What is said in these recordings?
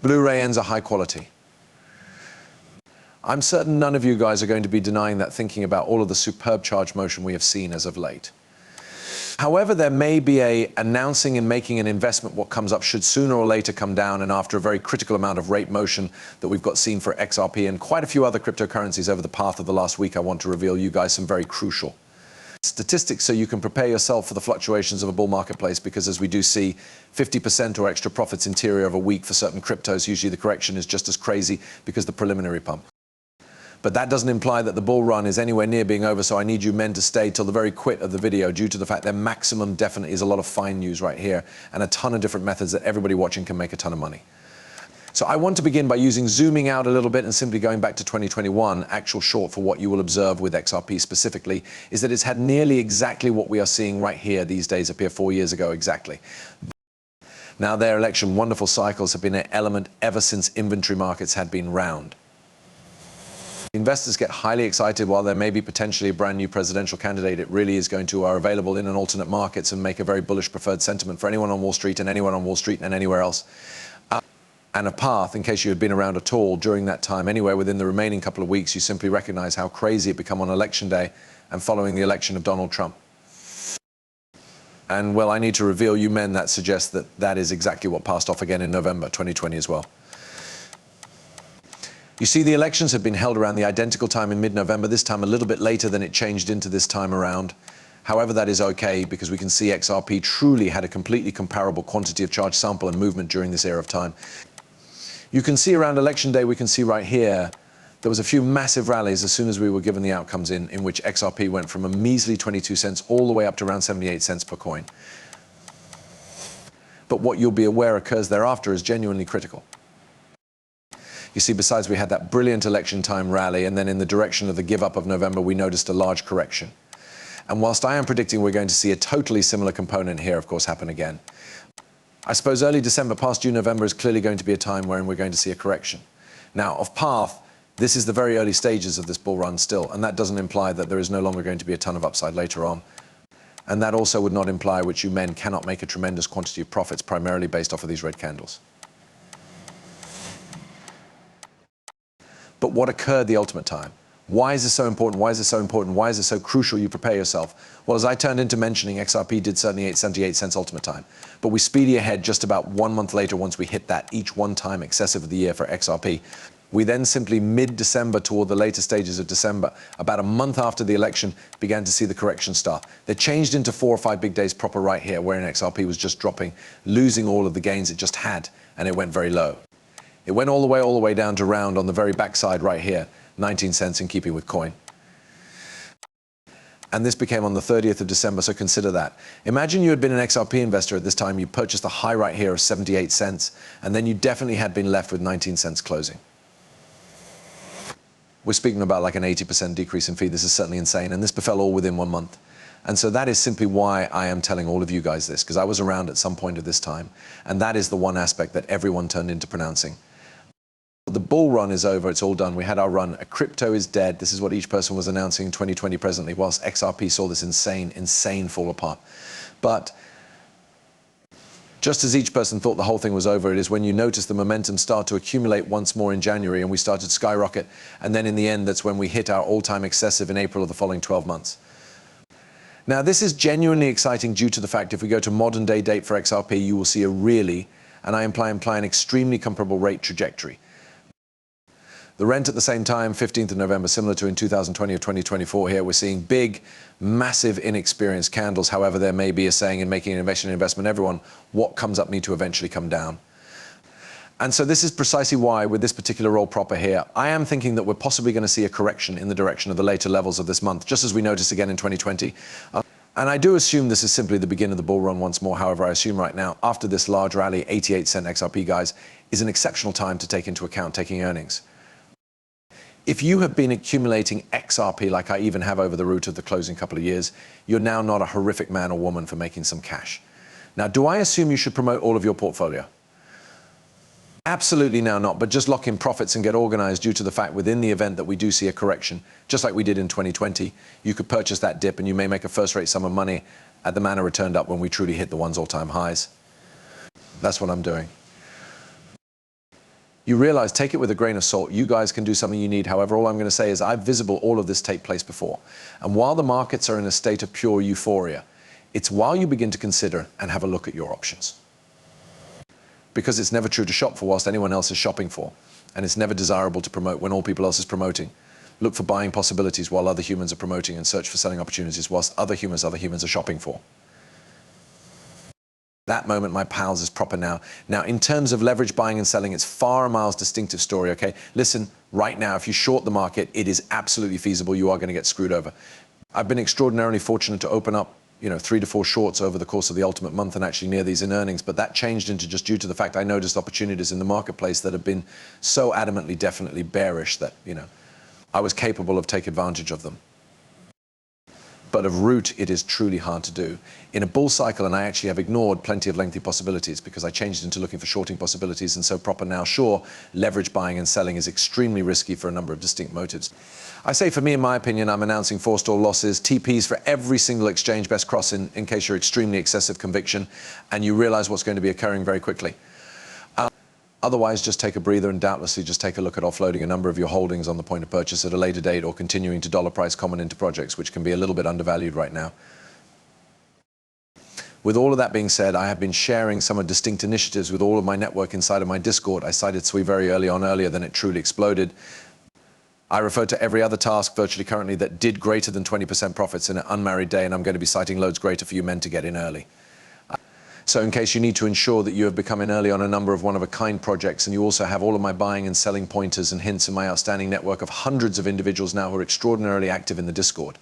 Blu-ray ends are high quality. I'm certain none of you guys are going to be denying that, thinking about all of the superb charge motion we have seen as of late. However, there may be a announcing and making an investment what comes up should sooner or later come down, and after a very critical amount of rate motion that we've got seen for XRP and quite a few other cryptocurrencies over the path of the last week, I want to reveal you guys some very crucial statistics so you can prepare yourself for the fluctuations of a bull marketplace, because as we do see 50% or extra profits interior of a week for certain cryptos, usually the correction is just as crazy because the preliminary pump. But that doesn't imply that the bull run is anywhere near being over, so I need you men to stay till the very quit of the video, due to the fact that maximum definitely is a lot of fine news right here and a ton of different methods that everybody watching can make a ton of money. So I want to begin by zooming out a little bit and simply going back to 2021. Actual short for what you will observe with XRP specifically is that it's had nearly exactly what we are seeing right here these days appear 4 years ago exactly. Now, their election wonderful cycles have been an element ever since inventory markets had been round. Investors get highly excited while there may be potentially a brand new presidential candidate. It really is going to are available in an alternate markets and make a very bullish preferred sentiment for anyone on Wall Street and anyone on Wall Street and anywhere else. And a path, in case you had been around at all during that time, anywhere within the remaining couple of weeks, you simply recognize how crazy it become on election day and following the election of Donald Trump. And well, I need to reveal you men that suggests that that is exactly what passed off again in November 2020 as well. You see, the elections had been held around the identical time in mid-November, this time a little bit later than it changed into this time around. However, that is okay, because we can see XRP truly had a completely comparable quantity of charge sample and movement during this era of time. You can see around election day, we can see right here, there was a few massive rallies as soon as we were given the outcomes in which XRP went from a measly 22 cents all the way up to around 78 cents per coin. But what you'll be aware occurs thereafter is genuinely critical. You see, besides we had that brilliant election time rally, and then in the direction of the give up of November, we noticed a large correction. And whilst I am predicting we're going to see a totally similar component here, of course, happen again, I suppose early December past due November is clearly going to be a time wherein we're going to see a correction. Now, of path, this is the very early stages of this bull run still, and that doesn't imply that there is no longer going to be a ton of upside later on. And that also would not imply which you men cannot make a tremendous quantity of profits primarily based off of these red candles. But what occurred the ultimate time? Why is this so important? Why is this so important? Why is it so crucial you prepare yourself? Well, as I turned into mentioning, XRP did 78 cents ultimate time. But we speedy ahead just about 1 month later once we hit that each one-time excessive of the year for XRP. We then simply mid-December toward the later stages of December, about a month after the election, began to see the correction start. They changed into 4 or 5 big days proper right here, wherein XRP was just dropping, losing all of the gains it just had, and it went very low. It went all the way down to round on the very backside right here, 19 cents in keeping with coin. And this became on the 30th of December, so consider that. Imagine you had been an XRP investor at this time, you purchased the high right here of 78 cents, and then you definitely had been left with 19 cents closing. We're speaking about like an 80% decrease in fee. This is certainly insane, and this befell all within 1 month. And so that is simply why I am telling all of you guys this, because I was around at some point of this time, and that is the one aspect that everyone turned into pronouncing. The bull run is over, it's all done. We had our run. A crypto is dead. This is what each person was announcing in 2020 presently, whilst XRP saw this insane fall apart. But just as each person thought the whole thing was over, it is when you notice the momentum start to accumulate once more in January, and we started to skyrocket. And then in the end, that's when we hit our all-time excessive in April of the following 12 months. Now, this is genuinely exciting due to the fact if we go to modern day date for XRP, you will see a really, and I imply an extremely comparable rate trajectory. The rent at the same time, 15th of November, similar to in 2020 or 2024 here, we're seeing big, massive, inexperienced candles. However, there may be a saying in making an investment, everyone, what comes up need to eventually come down. And so this is precisely why, with this particular roll proper here, I am thinking that we're possibly going to see a correction in the direction of the later levels of this month, just as we noticed again in 2020. And I do assume this is simply the beginning of the bull run once more. However, I assume right now, after this large rally, 88 cent XRP, guys, is an exceptional time to take into account taking earnings. If you have been accumulating XRP like I even have over the route of the closing couple of years, you're now not a horrific man or woman for making some cash. Now, do I assume you should promote all of your portfolio? Absolutely now not, but just lock in profits and get organized due to the fact within the event that we do see a correction, just like we did in 2020, you could purchase that dip and you may make a first-rate sum of money at the manner returned up when we truly hit the one's all-time highs. That's what I'm doing. You realize, take it with a grain of salt. You guys can do something you need. However, all I'm going to say is I've visible all of this take place before. And while the markets are in a state of pure euphoria, it's while you begin to consider and have a look at your options. Because it's never true to shop for whilst anyone else is shopping for. And it's never desirable to promote when all people else is promoting. Look for buying possibilities while other humans are promoting, and search for selling opportunities whilst other humans are shopping for. That moment, my pals, is proper now. Now, in terms of leverage buying and selling, it's far a miles distinctive story, okay? Listen, right now, if you short the market, it is absolutely feasible. You are going to get screwed over. I've been extraordinarily fortunate to open up 3 to 4 shorts over the course of the ultimate month and actually near these in earnings, but that changed into just due to the fact I noticed opportunities in the marketplace that have been so adamantly, definitely bearish that, I was capable of taking advantage of them. But of root, it is truly hard to do. In a bull cycle, and I actually have ignored plenty of lengthy possibilities because I changed into looking for shorting possibilities, and so proper now, sure, leverage buying and selling is extremely risky for a number of distinct motives. I say for me, in my opinion, I'm announcing forestall losses, TPs for every single exchange best cross in case you're extremely excessive conviction and you realize what's going to be occurring very quickly. Otherwise, just take a breather and doubtlessly just take a look at offloading a number of your holdings on the point of purchase at a later date, or continuing to dollar price common into projects, which can be a little bit undervalued right now. With all of that being said, I have been sharing some of distinct initiatives with all of my network inside of my Discord. I cited SWE very earlier than it truly exploded. I referred to every other task virtually currently that did greater than 20% profits in an unmarried day, and I'm going to be citing loads greater for you men to get in early. So in case you need to ensure that you have become in early on a number of one-of-a-kind projects, and you also have all of my buying and selling pointers and hints in my outstanding network of hundreds of individuals now who are extraordinarily active in the Discord.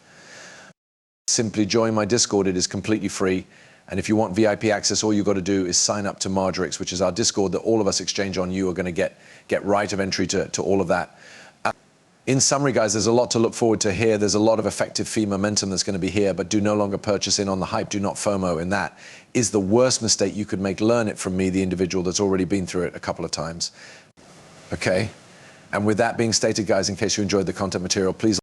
Simply join my Discord. It is completely free. And if you want VIP access, all you've got to do is sign up to Margerix, which is our Discord that all of us exchange on. You are going to get right of entry to all of that. In summary, guys, there's a lot to look forward to here. There's a lot of effective fee momentum that's going to be here, but do no longer purchase in on the hype. Do not FOMO in that. Is the worst mistake you could make. Learn it from me, the individual that's already been through it a couple of times. Okay? And with that being stated, guys, in case you enjoyed the content material, please